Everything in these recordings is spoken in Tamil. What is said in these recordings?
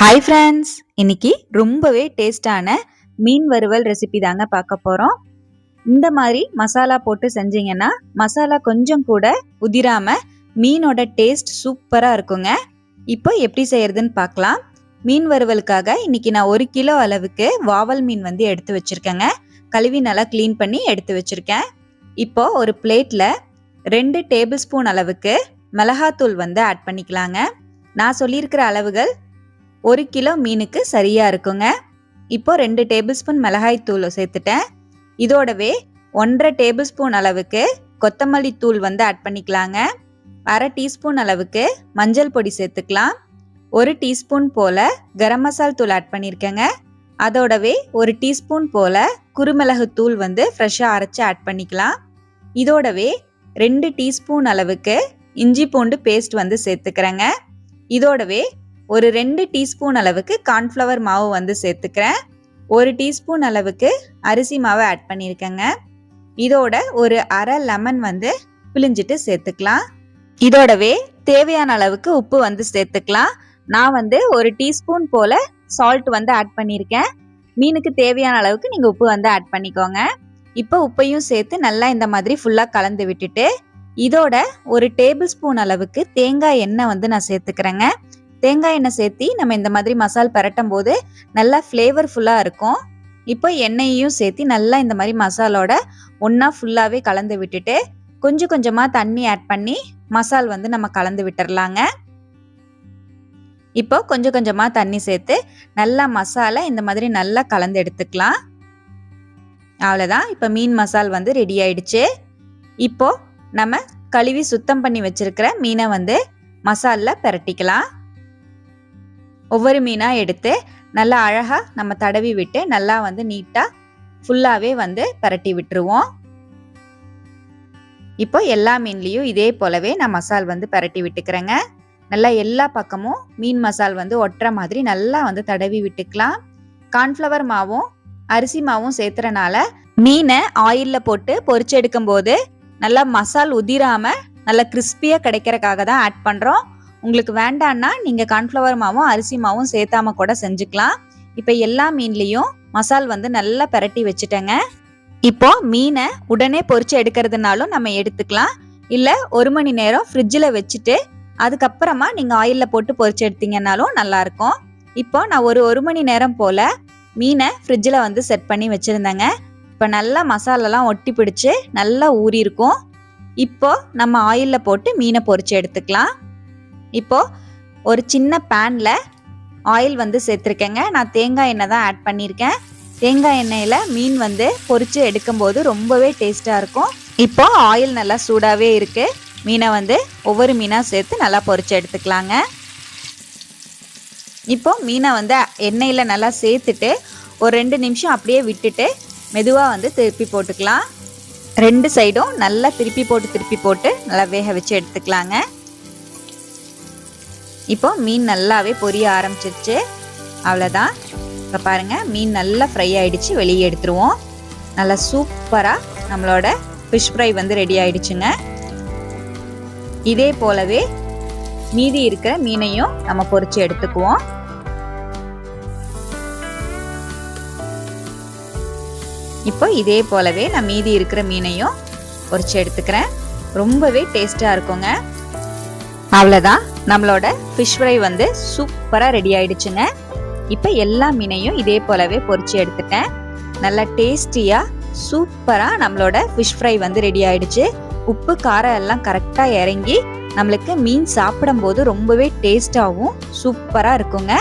ஹாய் ஃப்ரெண்ட்ஸ், இன்னைக்கு ரொம்பவே டேஸ்டான மீன் வறுவல் ரெசிபி தாங்க பார்க்க போகிறோம். இந்த மாதிரி மசாலா போட்டு செஞ்சீங்கன்னா மசாலா கொஞ்சம் கூட உதிராம மீனோட டேஸ்ட் சூப்பராக இருக்குங்க. இப்போ எப்படி செய்யறதுன்னு பார்க்கலாம். மீன் வறுவலுக்காக இன்னைக்கு நான் 1 கிலோ அளவுக்கு வாவல் மீன் எடுத்து வச்சிருக்கேங்க. கழுவி நல்லா க்ளீன் பண்ணி எடுத்து வச்சிருக்கேன். இப்போ ஒரு பிளேட்டில் 2 டேபிள் ஸ்பூன் அளவுக்கு மிளகாத்தூள் ஆட் பண்ணிக்கலாங்க. நான் சொல்லியிருக்கிற அளவுகள் 1 கிலோ மீனுக்கு சரியா இருக்குங்க. இப்போ 2 டேபிள் ஸ்பூன் மிளகாய் தூள் சேர்த்துட்டேன். இதோடவே 1.5 டேபிள் ஸ்பூன் அளவுக்கு கொத்தமல்லி தூள் ஆட் பண்ணிக்கலாங்க. 1/2 டீஸ்பூன் அளவுக்கு மஞ்சள் பொடி சேர்த்துக்கலாம். 1 டீஸ்பூன் போல கரம் மசால் தூள் ஆட் பண்ணியிருக்கேங்க. அதோடவே 1 டீஸ்பூன் போல குருமிளகு தூள் ஃப்ரெஷ்ஷாக அரைச்சி ஆட் பண்ணிக்கலாம். இதோடவே 2 டீஸ்பூன் அளவுக்கு இஞ்சி பூண்டு பேஸ்ட் சேர்த்துக்கிறேங்க. இதோடவே ஒரு 2 டீஸ்பூன் அளவுக்கு கார்ன்ஃப்ளவர் மாவு சேர்த்துக்கிறேன். 1 டீஸ்பூன் அளவுக்கு அரிசி மாவு ஆட் பண்ணியிருக்கேங்க. இதோட ஒரு அரை லெமன் பிழிஞ்சிட்டு சேர்த்துக்கலாம். இதோடவே தேவையான அளவுக்கு உப்பு சேர்த்துக்கலாம். நான் 1 டீஸ்பூன் போல சால்ட் ஆட் பண்ணியிருக்கேன். மீனுக்கு தேவையான அளவுக்கு நீங்கள் உப்பு ஆட் பண்ணிக்கோங்க. இப்போ உப்பையும் சேர்த்து நல்லா இந்த மாதிரி ஃபுல்லாக கலந்து விட்டுட்டு இதோட ஒரு டேபிள் ஸ்பூன் அளவுக்கு தேங்காய் எண்ணெய் நான் சேர்த்துக்கிறேங்க. தேங்காய் எண்ணெய் சேர்த்தி நம்ம இந்த மாதிரி மசால் பரட்டும் போது நல்லா ஃப்ளேவர்ஃபுல்லாக இருக்கும். இப்போ எண்ணெயையும் சேர்த்தி நல்லா இந்த மாதிரி மசாலோட ஒன்றா ஃபுல்லாகவே கலந்து விட்டுட்டு கொஞ்சம் கொஞ்சமாக தண்ணி ஆட் பண்ணி மசால் நம்ம கலந்து விட்டுறலாங்க. இப்போ கொஞ்சம் கொஞ்சமாக தண்ணி சேர்த்து நல்லா மசாலா இந்த மாதிரி நல்லா கலந்து எடுத்துக்கலாம். அவ்வளோதான். இப்போ மீன் மசால் ரெடி ஆயிடுச்சு. இப்போ நம்ம கழுவி சுத்தம் பண்ணி வச்சிருக்கிற மீனை மசாலில் பரட்டிக்கலாம். ஒவ்வொரு மீனாக எடுத்து நல்லா அழகாக நம்ம தடவி விட்டு நல்லா நீட்டாக ஃபுல்லாகவே பரட்டி விட்டுருவோம். இப்போ எல்லா மீன்லேயும் இதே போலவே நான் மசால் பரட்டி விட்டுக்கிறேங்க. நல்லா எல்லா பக்கமும் மீன் மசால் ஒட்டுற மாதிரி நல்லா தடவி விட்டுக்கலாம். கார்ன்ஃப்ளவர் மாவும் அரிசி மாவும் சேர்த்துறனால மீனை ஆயிலில் போட்டு பொரிச்சு எடுக்கும் போது நல்லா மசால் உதிராமல் நல்லா கிறிஸ்பியாக கிடைக்கிறதுக்காக தான் ஆட் பண்ணுறோம். உங்களுக்கு வேண்டான்னா நீங்கள் கார்ன்ஃப்ளவர் மாவும் அரிசி மாவும் சேர்த்தாம கூட செஞ்சுக்கலாம். இப்போ எல்லா மீன்லேயும் மசால் நல்லா பரட்டி வச்சுட்டேங்க. இப்போ மீனை உடனே பொரிச்சு எடுக்கிறதுனாலும் நம்ம எடுத்துக்கலாம். இல்லை 1 மணி நேரம் ஃப்ரிட்ஜில் வச்சுட்டு அதுக்கப்புறமா நீங்கள் ஆயிலில் போட்டு பொரிச்சு எடுத்தீங்கன்னாலும் நல்லாயிருக்கும். இப்போ நான் ஒரு மணி நேரம் போல் மீனை ஃப்ரிட்ஜில் செட் பண்ணி வச்சுருந்தேங்க. இப்போ நல்லா மசாலாலாம் ஒட்டி பிடிச்சி நல்லா ஊறி இருக்கும். இப்போ நம்ம ஆயிலில் போட்டு மீனை பொரிச்சு எடுத்துக்கலாம். இப்போ ஒரு சின்ன பேன்ல ஆயில் சேர்த்துருக்கேங்க. நான் தேங்காய் எண்ணெய் தான் ஆட் பண்ணியிருக்கேன். தேங்காய் எண்ணெயில் மீன் பொரிச்சு எடுக்கும்போது ரொம்பவே டேஸ்டாக இருக்கும். இப்போ ஆயில் நல்லா சூடாகவே இருக்கு. மீனை ஒவ்வொரு மீனாக சேர்த்து நல்லா பொரிச்சு எடுத்துக்கலாங்க. இப்போ மீனை எண்ணெயில் நல்லா சேர்த்துட்டு ஒரு 2 நிமிஷம் அப்படியே விட்டுட்டு மெதுவாக திருப்பி போட்டுக்கலாம். 2 சைடும் நல்லா திருப்பி போட்டு நல்லா வேக வச்சு எடுத்துக்கலாங்க. இப்போ மீன் நல்லாவே பொரிய ஆரம்பிச்சிருச்சு. அவ்வளோதான். இப்போ பாருங்கள், மீன் நல்லா ஃப்ரை ஆகிடுச்சு. வெளியே எடுத்துருவோம். நல்லா சூப்பராக நம்மளோட ஃபிஷ் ஃப்ரை ரெடி ஆகிடுச்சுங்க. இதே போலவே மீதி இருக்கிற மீனையும் நம்ம பொரிச்சு எடுத்துக்குவோம். இப்போ இதே போலவே நான் மீதி இருக்கிற மீனையும் பொரிச்சு எடுத்துக்கிறேன். ரொம்பவே டேஸ்டாக இருக்குங்க. அவ்வளோதான். நம்மளோட ஃபிஷ் ஃப்ரை சூப்பராக ரெடி ஆயிடுச்சுங்க. இப்போ எல்லா மீனையும் இதே போலவே பொரிச்சு எடுத்துட்டேன். நல்லா டேஸ்டியாக சூப்பராக நம்மளோட ஃபிஷ் ஃப்ரை ரெடி ஆயிடுச்சு. உப்பு காரம் எல்லாம் கரெக்டாக இறங்கி நம்மளுக்கு மீன் சாப்பிடும் போது ரொம்பவே டேஸ்டாகவும் சூப்பராக இருக்குங்க.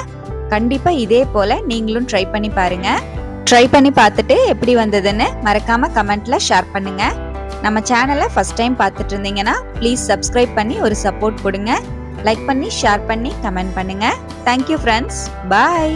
கண்டிப்பாக இதே போல் நீங்களும் ட்ரை பண்ணி பாருங்க. ட்ரை பண்ணி பார்த்துட்டு எப்படி வந்ததுன்னு மறக்காம கமெண்ட்ல ஷேர் பண்ணுங்க. நம்ம சேனலை ஃபர்ஸ்ட் டைம் பார்த்துட்டு இருந்தீங்கன்னா ப்ளீஸ் சப்ஸ்கிரைப் பண்ணி ஒரு சப்போர்ட் கொடுங்க. லைக் பண்ணி ஷேர் பண்ணி கமெண்ட் பண்ணுங்க. Thank you friends. பாய்.